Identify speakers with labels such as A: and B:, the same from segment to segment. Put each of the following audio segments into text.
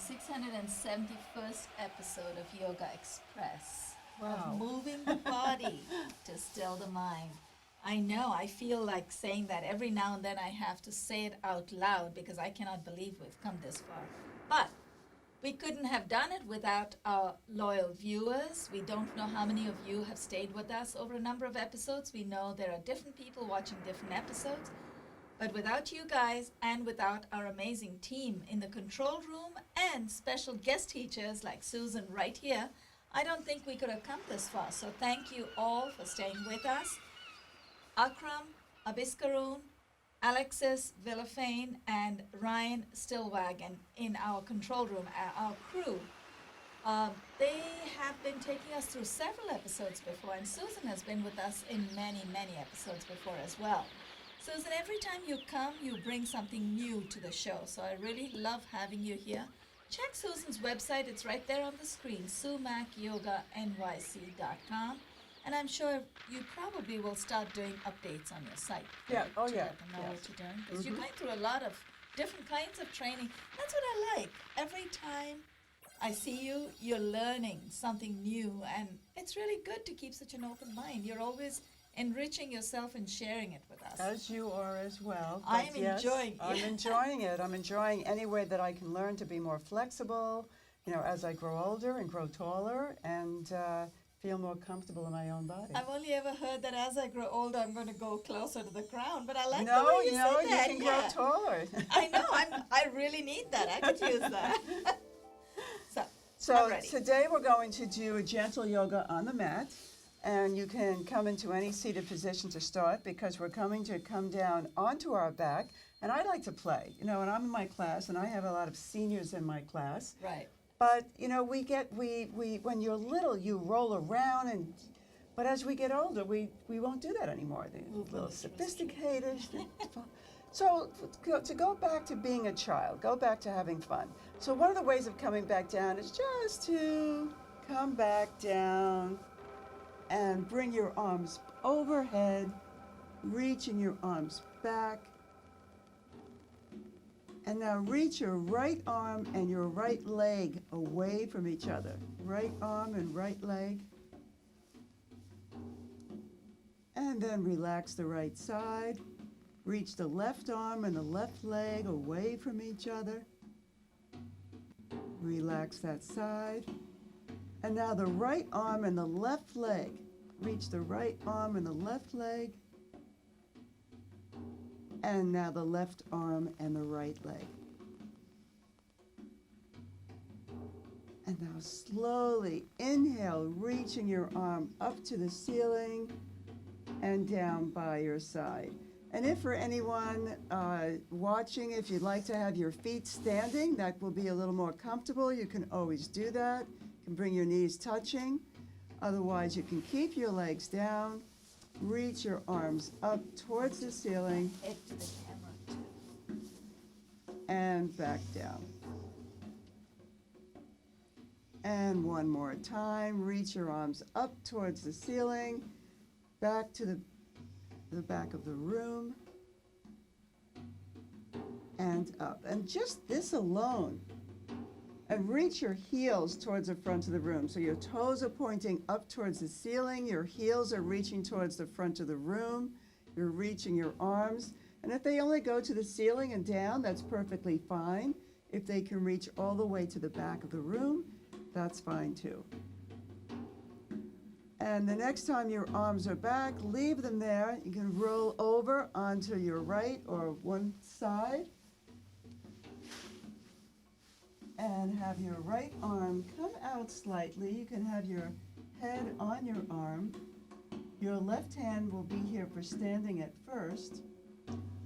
A: 671st episode of Yoga Express.
B: Wow.
A: Of moving the body to still the mind. I know, I feel like saying that every now and then I have to say it out loud because I cannot believe we've come this far. But we couldn't have done it without our loyal viewers. We don't know how many of you have stayed with us over a number of episodes. We know there are different people watching different episodes. But without you guys and without our amazing team in the control room and special guest teachers like Susan right here, I don't think we could have come this far. So thank you all for staying with us. Akram, Abiskaroon, Alexis Villafane, and Ryan Stillwagon in our control room, our crew. They have been taking us through several episodes before, and Susan has been with us in many, many episodes before as well. Susan, every time you come, you bring something new to the show, so I really love having you here. Check Susan's website, it's right there on the screen, sumacyogaNYC.com. And I'm sure you probably will start doing updates on your site.
B: Yeah,
A: right,
B: oh
A: to
B: yeah,
A: let them know
B: yes.
A: what you're doing. Because you're going through a lot of different kinds of training. That's what I like. Every time I see you, you're learning something new. And it's really good to keep such an open mind. You're always enriching yourself and sharing it with us.
B: As you are as well.
A: I'm
B: but yes,
A: enjoying it.
B: I'm enjoying it. I'm enjoying any way that I can learn to be more flexible, as I grow older and grow taller and feel more comfortable in my own body.
A: I've only ever heard that as I grow older, I'm going to go closer to the ground, but I like the
B: No,
A: way you
B: you
A: said that.
B: can
A: yeah.
B: grow taller.
A: I know. I really need that. I could use that. I'm
B: So
A: ready.
B: today we're going to do a gentle yoga on the mat. And you can come into any seated position to start because we're coming to come down onto our back. And I like to play, and I'm in my class and I have a lot of seniors in my class.
A: Right.
B: But, we when you're little, you roll around but as we get older, we won't do that anymore. They're a little sophisticated. So to go back to being a child, go back to having fun. So one of the ways of coming back down is just to come back down and bring your arms overhead, reaching your arms back. And now reach your right arm and your right leg away from each other. Right arm and right leg. And then relax the right side. Reach the left arm and the left leg away from each other. Relax that side. And now the right arm and the left leg. Reach the right arm and the left leg. And now the left arm and the right leg. And now slowly inhale, reaching your arm up to the ceiling and down by your side. And if for anyone watching, if you'd like to have your feet standing, that will be a little more comfortable. You can always do that. You can bring your knees touching. Otherwise, you can keep your legs down, reach your arms up towards the ceiling,
A: Head to the camera, too.
B: and back down. And one more time, reach your arms up towards the ceiling, back to the back of the room, and up. And just this alone. And reach your heels towards the front of the room. So your toes are pointing up towards the ceiling, your heels are reaching towards the front of the room, you're reaching your arms. And if they only go to the ceiling and down, that's perfectly fine. If they can reach all the way to the back of the room, that's fine too. And the next time your arms are back, leave them there. You can roll over onto your right or one side. And have your right arm come out slightly. You can have your head on your arm. Your left hand will be here for standing at first.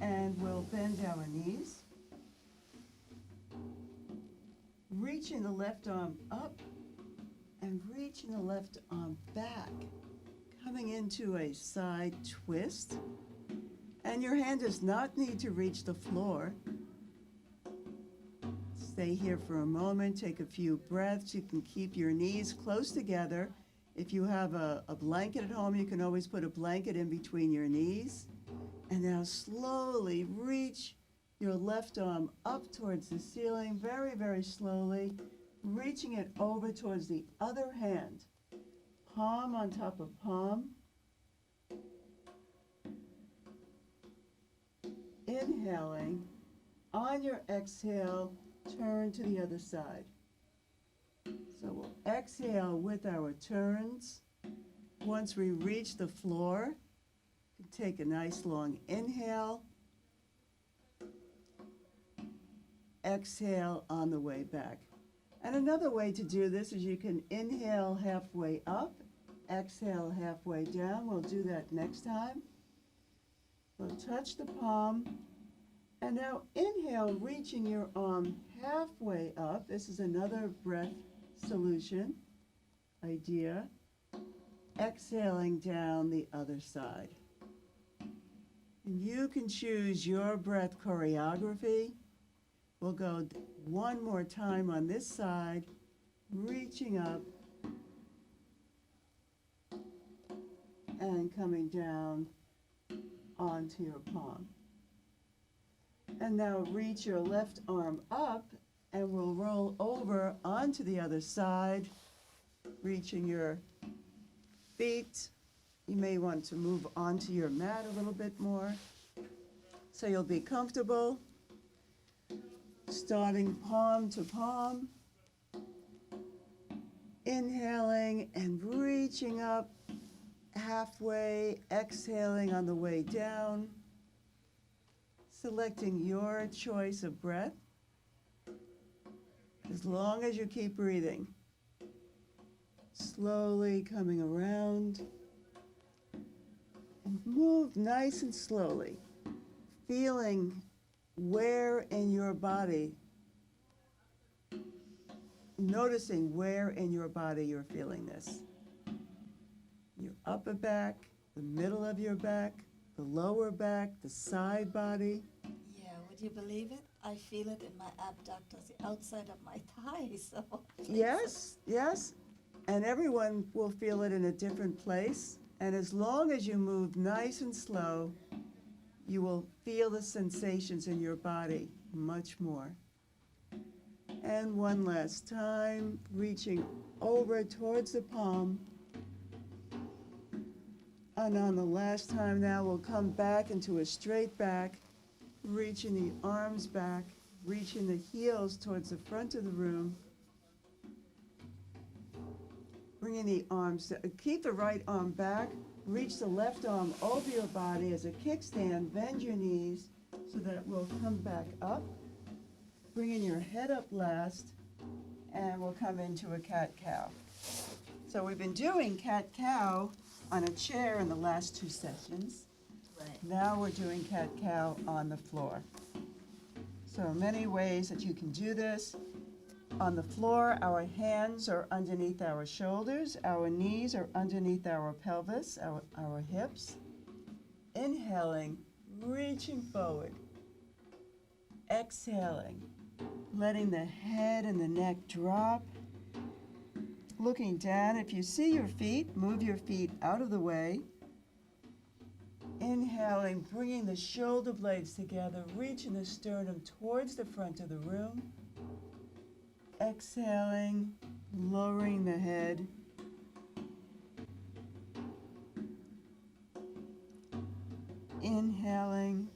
B: And we'll bend our knees. Reaching the left arm up and reaching the left arm back. Coming into a side twist. And your hand does not need to reach the floor. Stay here for a moment, take a few breaths. You can keep your knees close together. If you have a blanket at home, you can always put a blanket in between your knees. And now slowly reach your left arm up towards the ceiling, very, very slowly, reaching it over towards the other hand. Palm on top of palm. Inhaling. On your exhale, turn to the other side. So we'll exhale with our turns. Once we reach the floor, take a nice long inhale. Exhale on the way back. And another way to do this is you can inhale halfway up, exhale halfway down. We'll do that next time. We'll touch the palm. And now inhale, reaching your arm halfway up. This is another breath solution idea. Exhaling down the other side. And you can choose your breath choreography. We'll go one more time on this side, reaching up and coming down onto your palm. And now reach your left arm up and we'll roll over onto the other side, reaching your feet. You may want to move onto your mat a little bit more so you'll be comfortable. Starting palm to palm. Inhaling and reaching up halfway, exhaling on the way down. Selecting your choice of breath, as long as you keep breathing. Slowly coming around, and move nice and slowly, feeling where in your body, noticing where in your body you're feeling this. Your upper back, the middle of your back, the lower back, the side body.
A: Yeah, would you believe it? I feel it in my abductors, the outside of my thighs. So
B: Yes, yes. And everyone will feel it in a different place. And as long as you move nice and slow, you will feel the sensations in your body much more. And one last time, reaching over towards the palm. And on the last time now, we'll come back into a straight back, reaching the arms back, reaching the heels towards the front of the room. Bringing the arms, keep the right arm back, reach the left arm over your body as a kickstand, bend your knees so that we'll come back up. Bringing your head up last, and we'll come into a cat-cow. So we've been doing cat-cow on a chair in the last two sessions.
A: right.
B: Now we're doing cat-cow on the floor. So many ways that you can do this. On the floor, our hands are underneath our shoulders, our knees are underneath our pelvis, our hips. Inhaling, reaching forward. Exhaling, letting the head and the neck drop. Looking down, if you see your feet, move your feet out of the way. Inhaling, bringing the shoulder blades together, reaching the sternum towards the front of the room. Exhaling, lowering the head. Inhaling,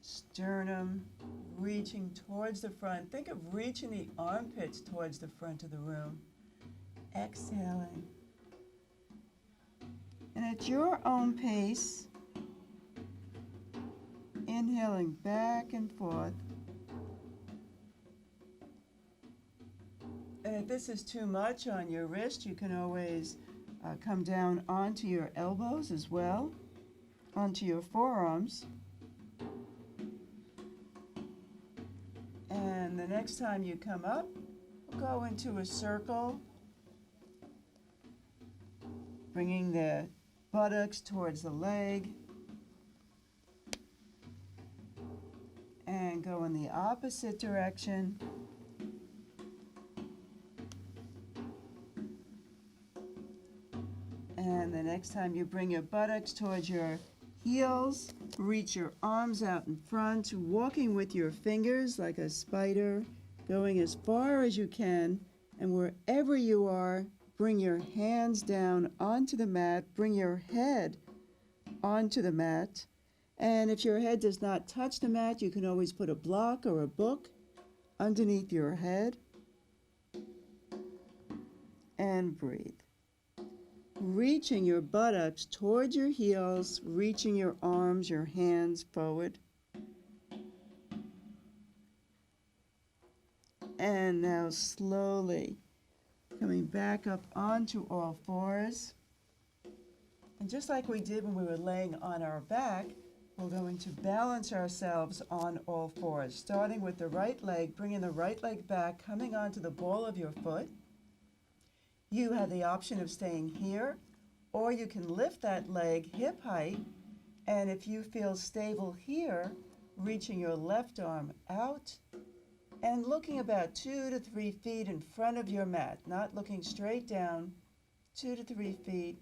B: sternum, reaching towards the front. Think of reaching the armpits towards the front of the room. Exhaling. And at your own pace, inhaling back and forth. And if this is too much on your wrist, you can always come down onto your elbows as well, onto your forearms. And the next time you come up, we'll go into a circle, bringing the buttocks towards the leg, and go in the opposite direction. And the next time you bring your buttocks towards your heels, reach your arms out in front, walking with your fingers like a spider, going as far as you can, and wherever you are, bring your hands down onto the mat, bring your head onto the mat, and if your head does not touch the mat, you can always put a block or a book underneath your head, and breathe. Reaching your buttocks towards your heels, reaching your arms, your hands forward. And now slowly coming back up onto all fours. And just like we did when we were laying on our back, we're going to balance ourselves on all fours, starting with the right leg, bringing the right leg back, coming onto the ball of your foot. You have the option of staying here, or you can lift that leg hip height, and if you feel stable here, reaching your left arm out and looking about 2 to 3 feet in front of your mat, not looking straight down, 2 to 3 feet,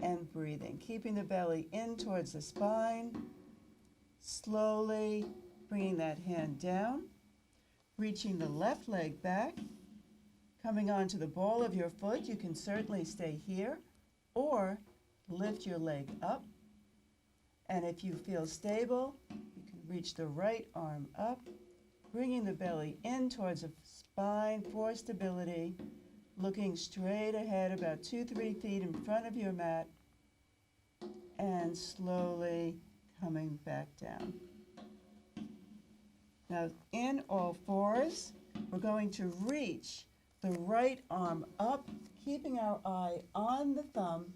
B: and breathing, keeping the belly in towards the spine, slowly bringing that hand down, reaching the left leg back, coming onto the ball of your foot. You can certainly stay here or lift your leg up. And if you feel stable, you can reach the right arm up, bringing the belly in towards the spine for stability, looking straight ahead about 2-3 feet in front of your mat, and slowly coming back down. Now, in all fours, we're going to reach the right arm up, keeping our eye on the thumb.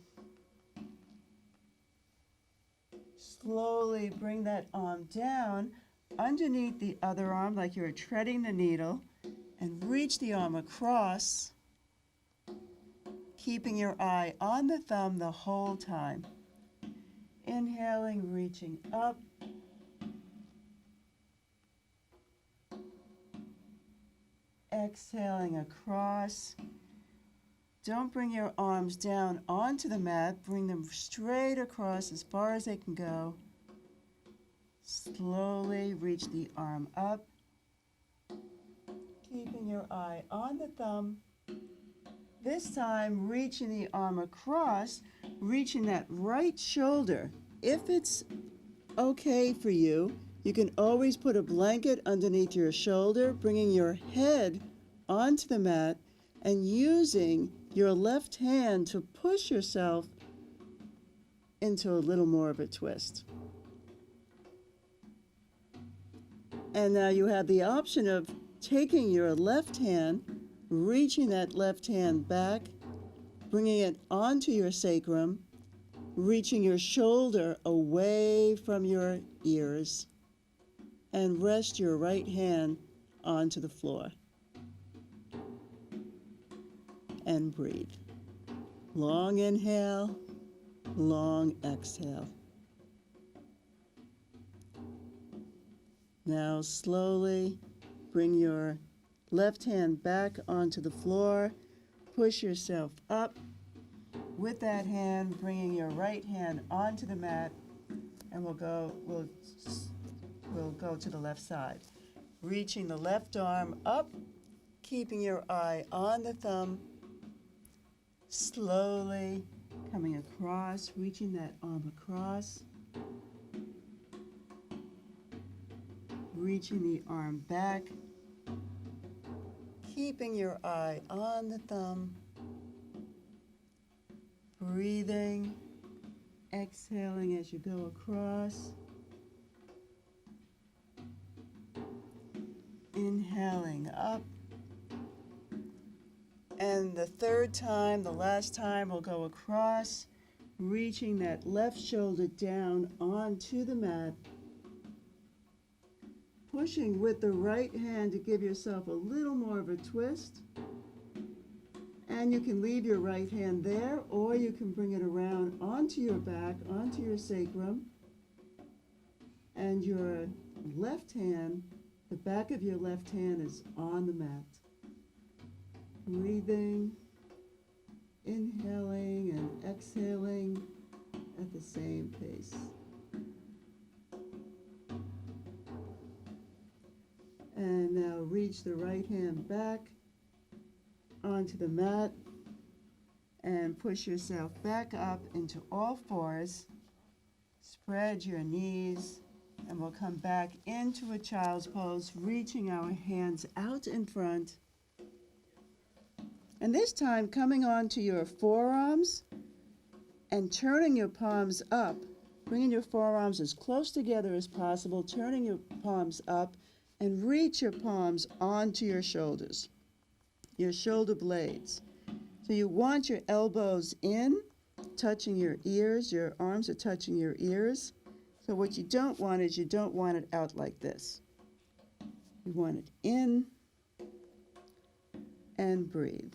B: Slowly bring that arm down underneath the other arm like you're treading the needle, and reach the arm across, keeping your eye on the thumb the whole time. Inhaling, reaching up. Exhaling across. Don't bring your arms down onto the mat. Bring them straight across as far as they can go. Slowly reach the arm up. Keeping your eye on the thumb. This time, reaching the arm across, reaching that right shoulder. If it's okay for you, you can always put a blanket underneath your shoulder, bringing your head onto the mat and using your left hand to push yourself into a little more of a twist. And now you have the option of taking your left hand, reaching that left hand back, bringing it onto your sacrum, reaching your shoulder away from your ears, and rest your right hand onto the floor. And breathe. Long inhale, long exhale. Now slowly bring your left hand back onto the floor. Push yourself up. With that hand, bringing your right hand onto the mat, and we'll go to the left side. Reaching the left arm up, keeping your eye on the thumb. Slowly coming across, reaching that arm across. Reaching the arm back, keeping your eye on the thumb. Breathing, exhaling as you go across. Inhaling up. And the third time, the last time, we'll go across, reaching that left shoulder down onto the mat. Pushing with the right hand to give yourself a little more of a twist. And you can leave your right hand there, or you can bring it around onto your back, onto your sacrum. And your left hand, the back of your left hand is on the mat. Breathing, inhaling and exhaling at the same pace. reach the right hand back onto the mat and push yourself back up into all fours. Spread your knees, and we'll come back into a child's pose, reaching our hands out in front. And this time coming onto your forearms and turning your palms up, bringing your forearms as close together as possible, turning your palms up, and reach your palms onto your shoulders, your shoulder blades. So you want your elbows in, touching your ears, your arms are touching your ears. So what you don't want is you don't want it out like this. You want it in and breathe.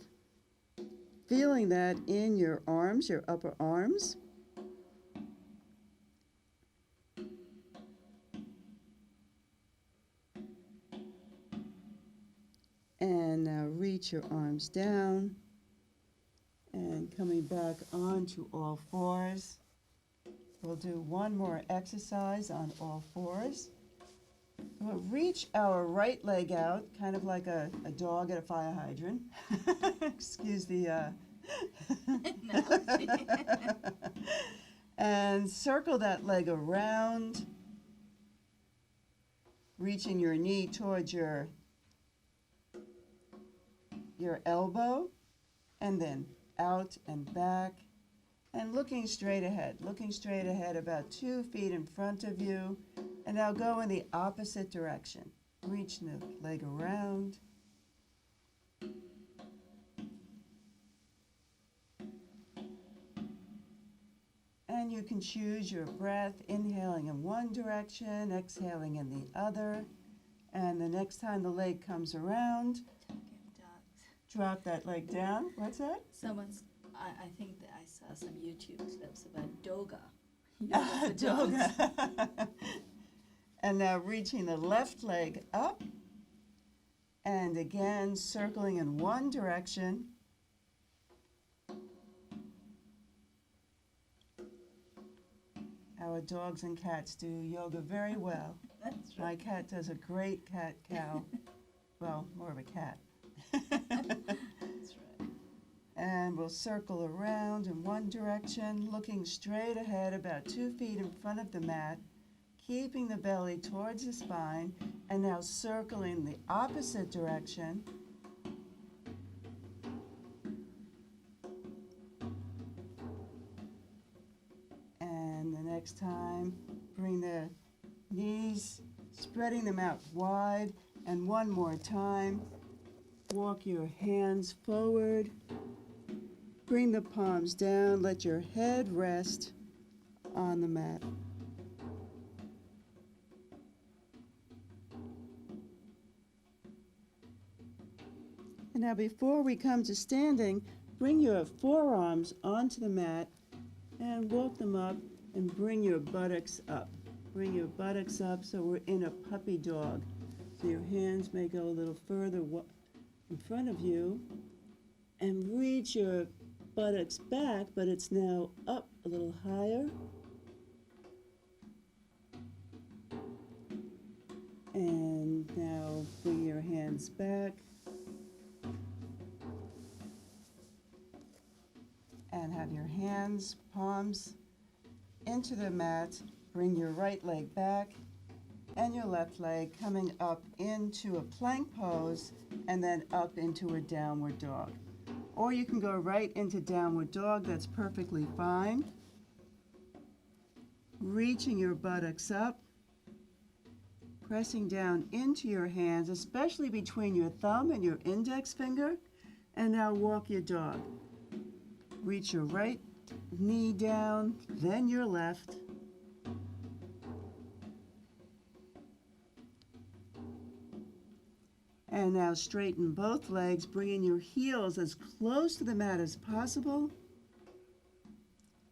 B: Feeling that in your arms, your upper arms. And now reach your arms down and coming back onto all fours. We'll do one more exercise on all fours. We'll reach our right leg out, kind of like a dog at a fire hydrant. Excuse the... And circle that leg around, reaching your knee towards your elbow, and then out and back, and looking straight ahead about 2 feet in front of you, and now go in the opposite direction. Reach the leg around. And you can choose your breath, inhaling in one direction, exhaling in the other. And the next time the leg comes around, drop that leg down. What's that?
A: I think that I saw some YouTube clips about yoga. Yoga for dogs.
B: Yoga. And now reaching the left leg up. And again, circling in one direction. Our dogs and cats do yoga very well.
A: That's right.
B: My cat does a great cat-cow. Well, more of a cat.
A: That's right.
B: And we'll circle around in one direction, looking straight ahead about 2 feet in front of the mat, keeping the belly towards the spine, and now circling the opposite direction. And the next time, bring the knees, spreading them out wide, and one more time. Walk your hands forward. Bring the palms down. Let your head rest on the mat. And now before we come to standing, bring your forearms onto the mat and walk them up and bring your buttocks up. Bring your buttocks up so we're in a puppy dog. So your hands may go a little further in front of you, and reach your buttocks back, but it's now up a little higher. And now bring your hands back. And have your hands, palms into the mat. Bring your right leg back and your left leg coming up into a plank pose and then up into a downward dog. Or you can go right into downward dog, that's perfectly fine. Reaching your buttocks up, pressing down into your hands, especially between your thumb and your index finger, and now walk your dog. Reach your right knee down, then your left. And now straighten both legs, bringing your heels as close to the mat as possible.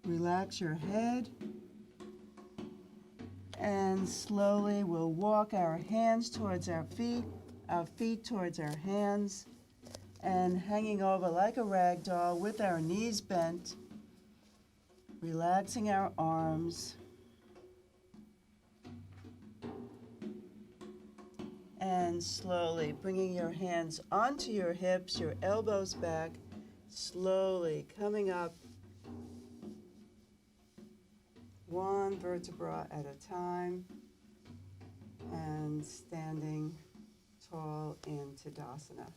B: Relax your head. And slowly we'll walk our hands towards our feet towards our hands, and hanging over like a rag doll with our knees bent, relaxing our arms. And slowly bringing your hands onto your hips, your elbows back, slowly coming up one vertebra at a time and standing tall in Tadasana.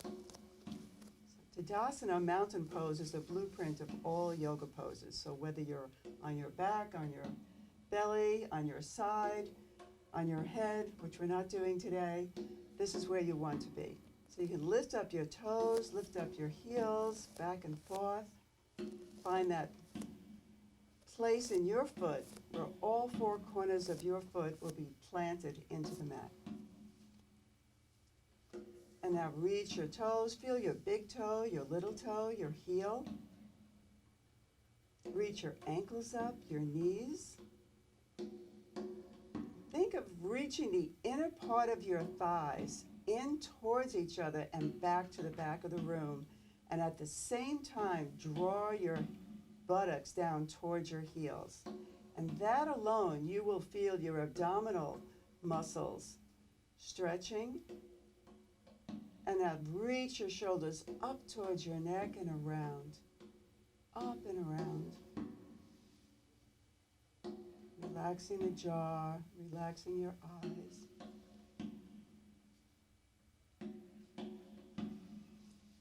B: So Tadasana, mountain pose, is a blueprint of all yoga poses. So whether you're on your back, on your belly, on your side, on your head, which we're not doing today, this is where you want to be. So you can lift up your toes, lift up your heels, back and forth. Find that place in your foot where all four corners of your foot will be planted into the mat. And now reach your toes. Feel your big toe, your little toe, your heel. Reach your ankles up, your knees. Think of reaching the inner part of your thighs in towards each other and back to the back of the room. And at the same time, draw your buttocks down towards your heels. And that alone, you will feel your abdominal muscles stretching. And now reach your shoulders up towards your neck and around. Up and around. Relaxing the jaw, relaxing your eyes.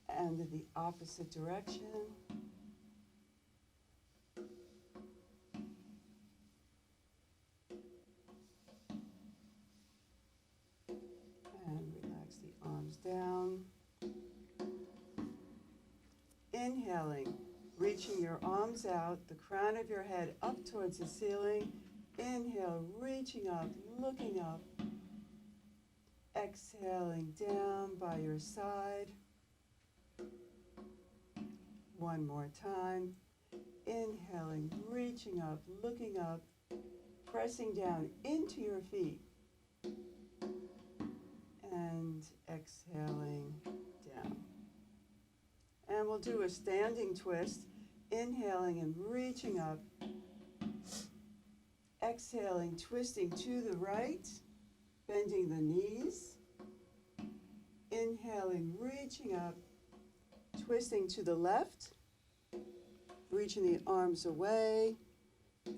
B: And in the opposite direction. And relax the arms down. Inhaling, reaching your arms out, the crown of your head up towards the ceiling. Inhale, reaching up, looking up. Exhaling down by your side. One more time. Inhaling, reaching up, looking up, pressing down into your feet. And exhaling down. And we'll do a standing twist. Inhaling and reaching up. Exhaling, twisting to the right, bending the knees. Inhaling, reaching up, twisting to the left, reaching the arms away.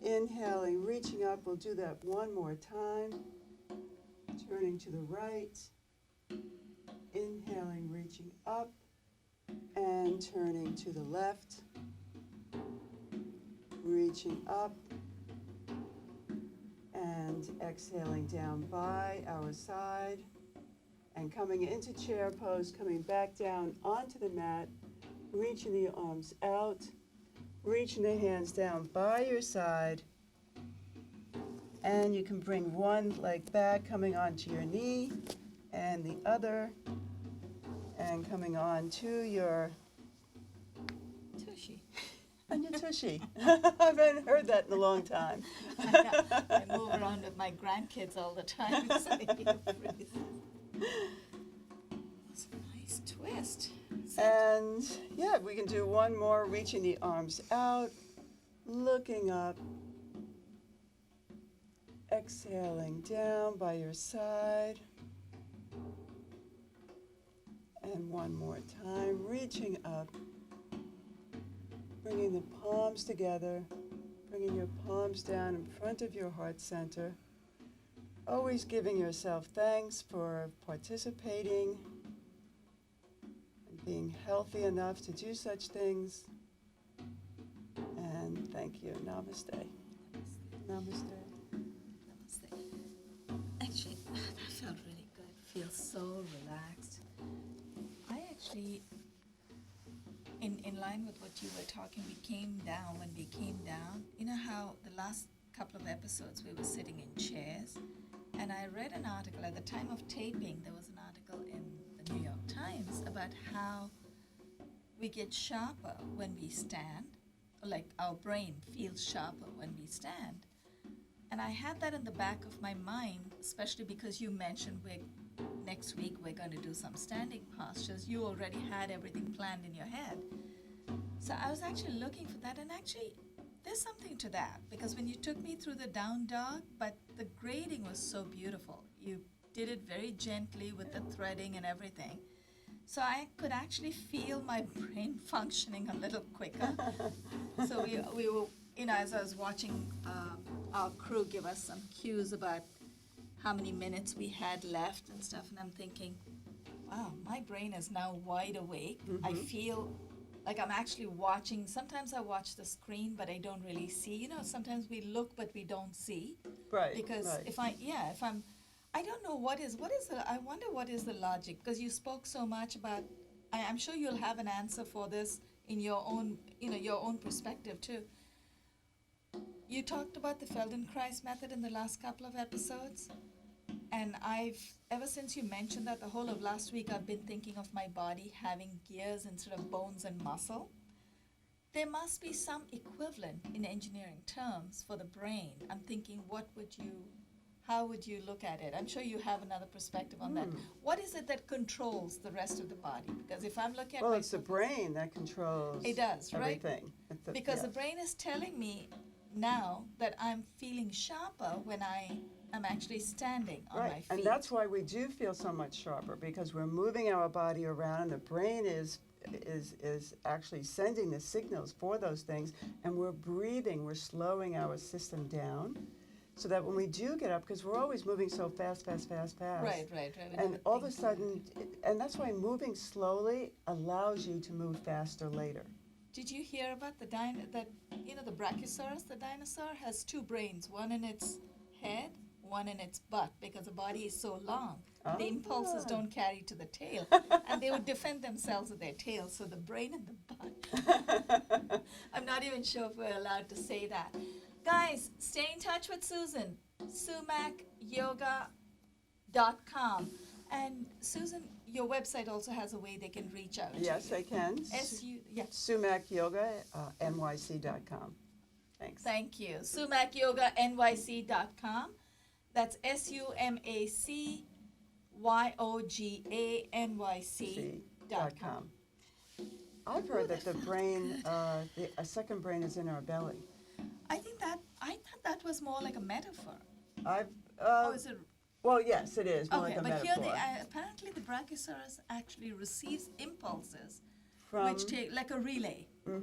B: Inhaling, reaching up. We'll do that one more time. Turning to the right. Inhaling, reaching up, and turning to the left. Reaching up. And exhaling down by our side. And coming into chair pose, coming back down onto the mat. Reaching the arms out. Reaching the hands down by your side. And you can bring one leg back, coming onto your knee, and the other, and coming on to your
A: Tushy.
B: and your tushy. I haven't heard that in a long time.
A: I move around with my grandkids all the time, so you freeze. That's a nice twist.
B: And yeah, we can do one more, reaching the arms out, looking up, exhaling down by your side. And one more time, reaching up, bringing the palms together, bringing your palms down in front of your heart center. Always giving yourself thanks for participating and being healthy enough to do such things. And thank you. Namaste. Namaste.
A: Namaste. Actually, that felt really good. Feel so relaxed. I actually, in line with what you were talking, when we came down, you know how the last couple of episodes we were sitting in chairs, and I read an article at the time of taping. There was an article in the New York Times about how we get sharper when we stand, like our brain feels sharper when we stand. And I had that in the back of my mind, especially because you mentioned next week we're going to do some standing postures. You already had everything planned in your head. So I was actually looking for that, and actually there's something to that, because when you took me through the down dog, but the grading was so beautiful. You did it very gently with the threading and everything. So I could actually feel my brain functioning a little quicker. So we were, as I was watching our crew give us some cues about how many minutes we had left and stuff, and I'm thinking, wow, my brain is now wide awake. I feel like I'm actually watching. Sometimes I watch the screen, but I don't really see. Sometimes we look, but we don't see.
B: Right.
A: Because
B: right.
A: if I don't know I wonder what is the logic, because you spoke so much about, I'm sure you'll have an answer for this in your own, your own perspective too. You talked about the Feldenkrais method in the last couple of episodes, and ever since you mentioned that, the whole of last week, I've been thinking of my body having gears instead of bones and muscle. There must be some equivalent in engineering terms for the brain. I'm thinking, how would you look at it? I'm sure you have another perspective on that. What is it that controls the rest of the body? Because if I'm looking at
B: Well, it's the brain that controls
A: it does, right?
B: everything.
A: Because the brain is telling me now that I'm feeling sharper when I am actually standing on my feet.
B: And that's why we do feel so much sharper, because we're moving our body around, and the brain is actually sending the signals for those things, and we're breathing, we're slowing our system down, so that when we do get up, because we're always moving so fast.
A: Right.
B: And all of a sudden, and that's why moving slowly allows you to move faster later.
A: Did you hear about the Brachiosaurus, the dinosaur, has two brains, one in its head, one in its butt, because the body is so long. The impulses don't carry to the tail, and they would defend themselves with their tail, so the brain in the butt. I'm not even sure if we're allowed to say that. Guys, stay in touch with Susan, sumacyoga.com. And Susan, your website also has a way they can reach out.
B: Yes, they can. SumacYogaNYC.com. Thanks.
A: Thank you. SumacYogaNYC.com. That's SumacYogaNYC.com.
B: I've heard that the brain, a second brain is in our belly.
A: I thought that was more like a metaphor.
B: Is it? Well, yes, it is more like a metaphor.
A: But here, apparently the Brachiosaurus actually receives impulses,
B: From,
A: which take like a relay.